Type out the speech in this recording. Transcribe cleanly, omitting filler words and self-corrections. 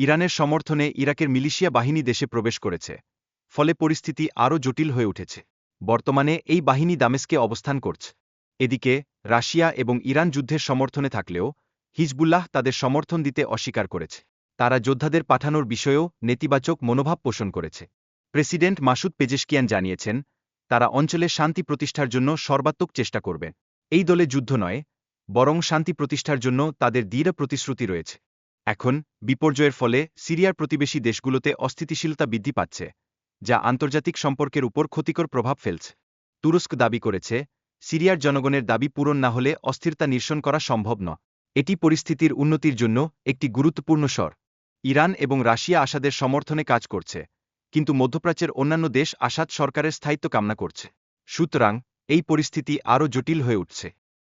ইরানের সমর্থনে ইরাকের মিলিশিয়া বাহিনী দেশে প্রবেশ করেছে, ফলে পরিস্থিতি আরও জটিল হয়ে উঠেছে। বর্তমানে এই বাহিনী দামেস্কে অবস্থান করছে। এদিকে রাশিয়া এবং ইরান যুদ্ধের সমর্থনে থাকলেও হিজবুল্লাহ তাদের সমর্থন দিতে অস্বীকার করেছে। তারা যোদ্ধাদের পাঠানোর বিষয়েও নেতিবাচক মনোভাব পোষণ করেছে। প্রেসিডেন্ট মাসুদ পেজেশকিয়ান জানিয়েছেন, তারা অঞ্চলে শান্তি প্রতিষ্ঠার জন্য সর্বাত্মক চেষ্টা করবে। এই দলে যুদ্ধ নয়, বরং শান্তি প্রতিষ্ঠার জন্য তাদের দৃঢ় প্রতিশ্রুতি রয়েছে। এখন বিপর্যয়ের ফলে সিরিয়ার প্রতিবেশী দেশগুলোতে অস্থিতিশীলতা বৃদ্ধি পাচ্ছে, যা আন্তর্জাতিক সম্পর্কের উপর ক্ষতিকর প্রভাব ফেলছে। তুরস্ক দাবি করেছে, সিরিয়ার জনগণের দাবি পূরণ না হলে অস্থিরতা নিরসন করা সম্ভব নয়। এটি পরিস্থিতির উন্নতির জন্য একটি গুরুত্বপূর্ণ স্বর। ইরান এবং রাশিয়া আসাদের সমর্থনে কাজ করছে, কিন্তু মধ্যপ্রাচ্যের অন্যান্য দেশ আসাদ সরকারের স্থায়িত্ব কামনা করছে। সুতরাং এই পরিস্থিতি আরও জটিল হয়ে উঠছে।